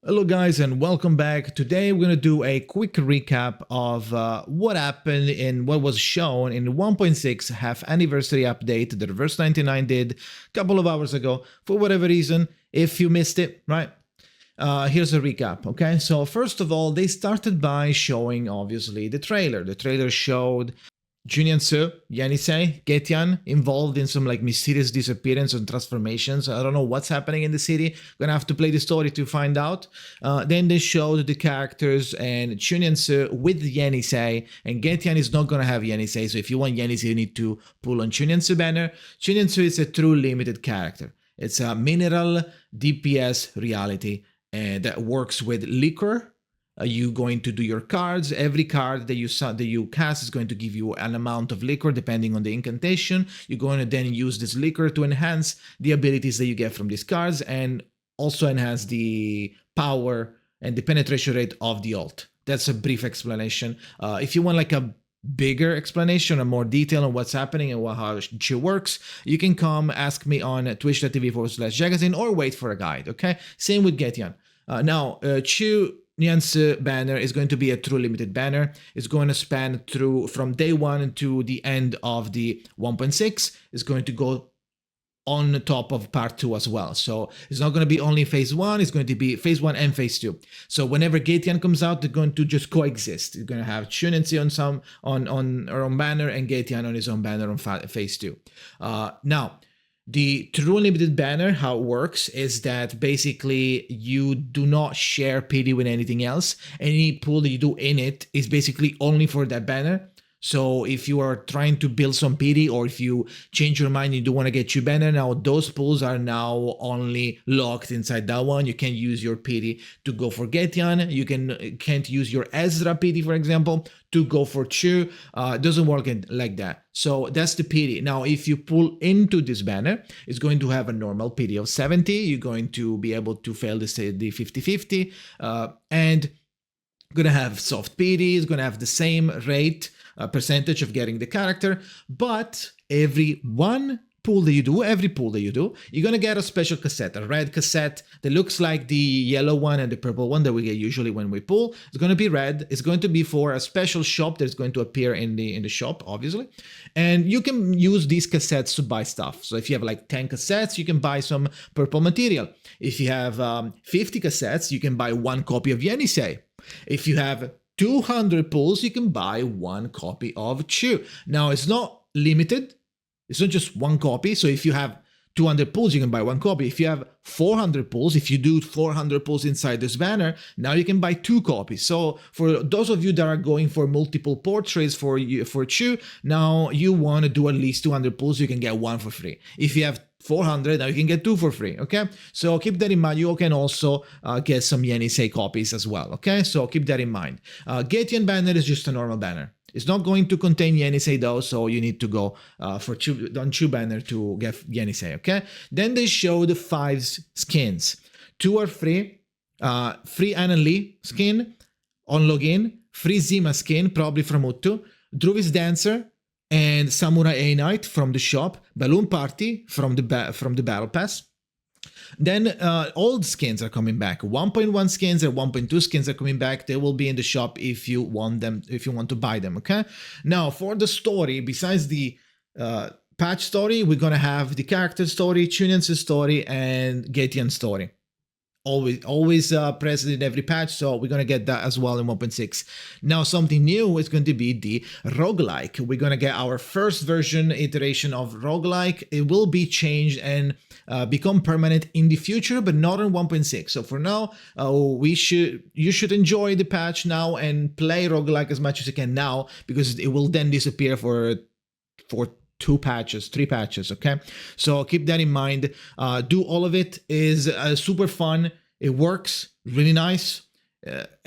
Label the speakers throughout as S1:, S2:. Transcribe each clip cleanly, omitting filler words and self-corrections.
S1: Hello guys and welcome back. Today we're going to do a quick recap of what happened in what was shown in the 1.6 half anniversary update that Reverse 99 did a couple of hours ago for whatever reason. If you missed it, right? Here's a recap, okay? So first of all, they started by showing obviously the trailer. The trailer showed Junyun-soo, Yenisei, Getian involved in some like mysterious disappearance and transformations. I don't know what's happening in the city. Gonna have to play the story to find out. Then they showed the characters and Junyun-soo with Yenisei, and Getian is not gonna have Yenisei. So if you want Yenisei, you need to pull on Junyun-soo banner. Junyun-soo is a true limited character. It's a mineral DPS reality that works with liquor. You going to do your cards. Every card that you cast is going to give you an amount of liquor depending on the incantation. You're going to then use this liquor to enhance the abilities that you get from these cards and also enhance the power and the penetration rate of the ult. That's a brief explanation. If you want like a bigger explanation or more detail on what's happening and how she works, you can come ask me on twitch.tv/Jakazin or wait for a guide, okay? Same with Getian. Now, Junyun-soo banner is going to be a true limited banner. It's going to span through from day 1 to the end of the 1.6. It's going to go on top of part 2 as well. So it's not going to be only phase 1, it's going to be phase 1 and phase 2. So whenever Getian comes out, they're going to just coexist. You're going to have Junyun-soo on her own banner and Getian on his own banner on phase 2. Now, the true limited banner, how it works is that basically you do not share PD with anything else. Any pool that you do in it is basically only for that banner. So if you are trying to build some PD or if you change your mind, you do want to get your banner, now those pools are now only locked inside that one. You can't use your PD to go for Getian. You can't use your Ezra PD, for example, to go for Chu. It doesn't work like that. So that's the PD. Now, if you pull into this banner, it's going to have a normal PD of 70. You're going to be able to fail the 50-50 and gonna have soft PD. It's gonna have the same rate percentage of getting the character, but every pull that you do, you're gonna get a special cassette, a red cassette that looks like the yellow one and the purple one that we get usually when we pull. It's gonna be red. It's going to be for a special shop that's going to appear in the shop, obviously, and you can use these cassettes to buy stuff. So if you have like 10 cassettes, you can buy some purple material. If you have 50 cassettes, you can buy 1 copy of Yenisei. If you have 200 pulls, you can buy 1 copy of Chu. Now, it's not limited. It's not just 1 copy. So if you have 200 pulls, you can buy 1 copy. If you have 400 pulls, if you do 400 pulls inside this banner, now you can buy 2 copies. So for those of you that are going for multiple portraits for Chu, now you want to do at least 200 pulls, you can get 1 for free. If you have 400, now you can get 2 for free, okay? So keep that in mind. You can also get some Yenisei copies as well, okay? So keep that in mind. Getian banner is just a normal banner. It's not going to contain Yenisei though, so you need to go for Chu banner to get Yenisei, okay? Then they showed 5 skins. 2 are free. Free Anan Lee skin on login. Free Zima skin, probably from Uttu. Druid's Dancer, and Samurai A-Knight from the shop, Balloon Party from the Battle Pass. Then old skins are coming back. 1.1 skins and 1.2 skins are coming back. They will be in the shop if you want them, if you want to buy them, okay? Now, for the story, besides the patch story, we're gonna have the character story, Junyun-soo story, and Getian story. Always present in every patch, so we're going to get that as well in 1.6. Now, something new is going to be the roguelike. We're going to get our first version iteration of roguelike. It will be changed and become permanent in the future, but not in 1.6. So for now, you should enjoy the patch now and play roguelike as much as you can now, because it will then disappear for 3 patches, okay? So keep that in mind. Do all of it. Is super fun. It works really nice.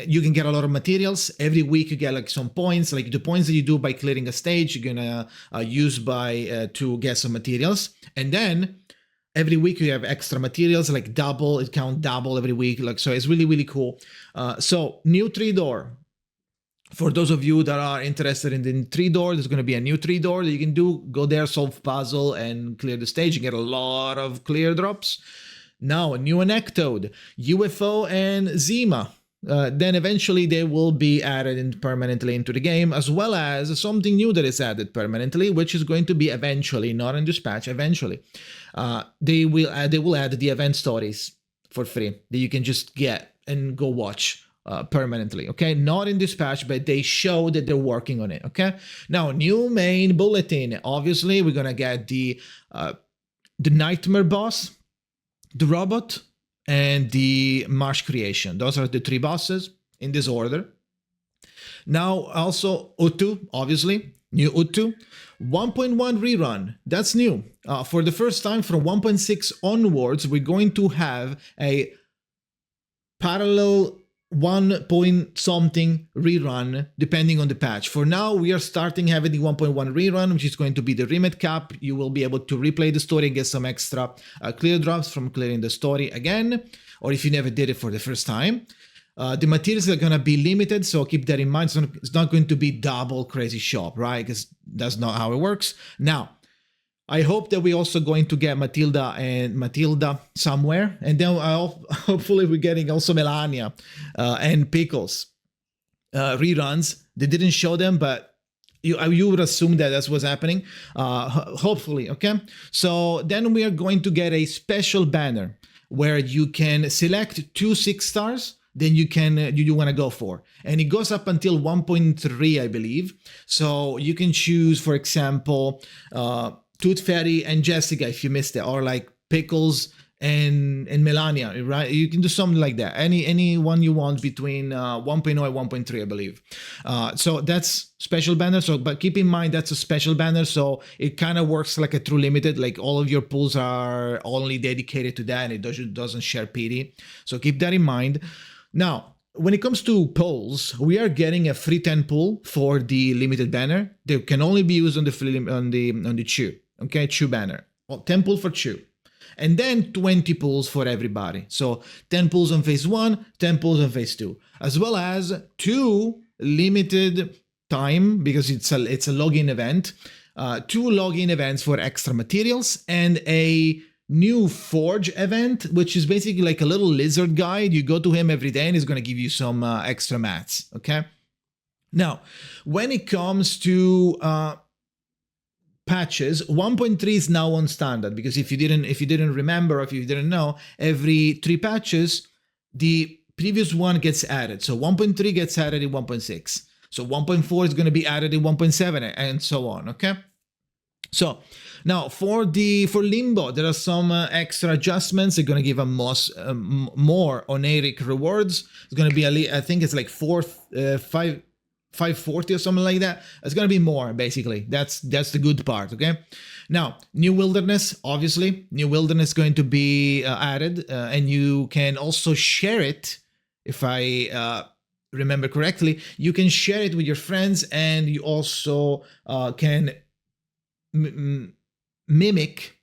S1: You can get a lot of materials. Every week you get like some points, like the points that you do by clearing a stage, you're gonna use to get some materials. And then every week you have extra materials, like double, it count double every week. Like, so it's really, really cool. So new 3-door. For those of you that are interested in the 3-door, there's going to be a new 3-door that you can do. Go there, solve puzzle, and clear the stage. You get a lot of clear drops. Now, a new anecdote, UFO and Zima. Then eventually they will be added in permanently into the game, as well as something new that is added permanently, which is going to be eventually, not in dispatch, eventually. They will add the event stories for free that you can just get and go watch permanently, okay? Not in dispatch, but they show that they're working on it, okay? Now, new main bulletin. Obviously, we're gonna get the nightmare boss, the robot, and the marsh creation. Those are the 3 bosses in this order. Now, also Utu, obviously, new Utu. 1.1 rerun, that's new. For the first time from 1.6 onwards, we're going to have a parallel 1-point-something rerun depending on the patch. For now, we are starting having the 1.1 rerun, which is going to be the remit cap. You will be able to replay the story and get some extra clear drops from clearing the story again, or if you never did it for the first time. The materials are going to be limited, so keep that in mind. It's not going to be double crazy shop, right? Because that's not how it works. Now, I hope that we're also going to get Matilda somewhere. And then hopefully we're getting also Melania and Pickles reruns. They didn't show them, but you would assume that that's what's happening. Hopefully, okay? So then we are going to get a special banner where you can select 2 6 stars. Then you want to go for. And it goes up until 1.3, I believe. So you can choose, for example, Tooth Fairy and Jessica if you missed it, or like Pickles and Melania, right? You can do something like that. Any one you want between 1.0 and 1.3, I believe. So that's special banner. So, but keep in mind that's a special banner, so it kind of works like a true limited. Like all of your pulls are only dedicated to that, and it doesn't share PD. So keep that in mind. Now, when it comes to pulls, we are getting a free 10 pull for the limited banner. They can only be used on the Chew. Okay, Chew banner. Well, 10 pull for Chew. And then 20 pulls for everybody. So 10 pulls on phase 1, 10 pulls on phase 2. As well as 2 limited time, because it's a login event. 2 login events for extra materials, and a new Forge event, which is basically like a little lizard guide. You go to him every day and he's going to give you some extra mats, okay? Now, when it comes to patches, 1.3 is now on standard, because if you didn't remember, or if you didn't know, every 3 patches, the previous one gets added. So 1.3 gets added in 1.6. So 1.4 is going to be added in 1.7 and so on, okay? So now for Limbo, there are some extra adjustments. They're going to give them more oneric rewards. It's going to be, I think it's like 540 or something like that. It's going to be more, basically. That's the good part, okay? Now, New Wilderness, obviously. New Wilderness is going to be added, and you can also share it, if I remember correctly. You can share it with your friends, and you also can mimic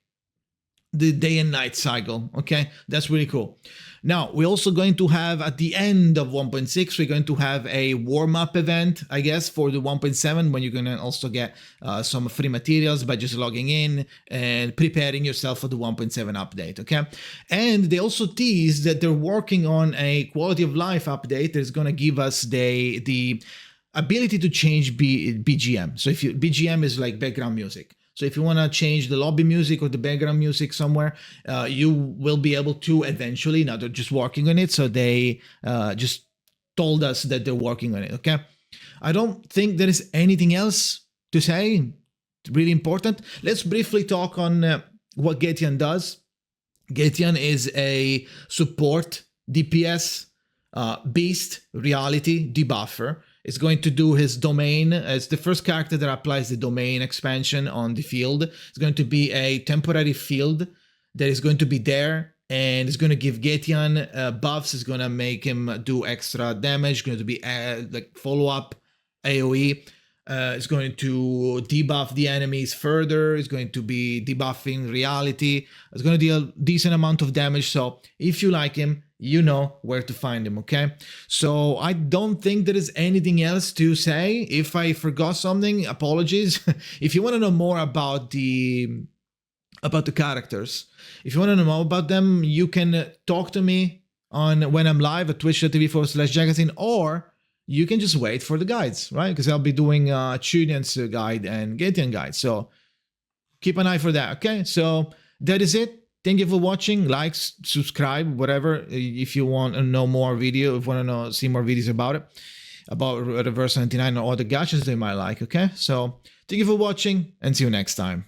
S1: the day and night cycle, okay? That's really cool. Now, we're also going to have, at the end of 1.6, we're going to have a warm-up event, I guess, for the 1.7, when you're going to also get some free materials by just logging in and preparing yourself for the 1.7 update, okay? And they also tease that they're working on a quality of life update that's going to give us the ability to change BGM. So BGM is like background music. So if you want to change the lobby music or the background music somewhere, you will be able to eventually. Now they're just working on it. So they just told us that they're working on it, okay? I don't think there is anything else to say. It's really important. Let's briefly talk on what Getian does. Getian is a support DPS beast reality debuffer. It's going to do his domain. It's the first character that applies the domain expansion on the field. It's going to be a temporary field that is going to be there, and it's going to give Getian buffs. It's going to make him do extra damage. It's going to be like follow-up AoE. It's going to debuff the enemies further. It's going to be debuffing reality. It's going to deal a decent amount of damage. So if you like him, you know where to find him, okay? So I don't think there is anything else to say. If I forgot something, apologies. If you want to know more about the about the characters. If you want to know about them, you can talk to me on when I'm live at twitch.tv/Jakazin, or you can just wait for the guides, right? Because I'll be doing Chunian's guide and Getian guide. So keep an eye for that, okay? So that is it. Thank you for watching. Like, subscribe, whatever. If you want to know more video, if you want to see more videos about it, about Reverse 99 or other gadgets they might like, okay? So thank you for watching and see you next time.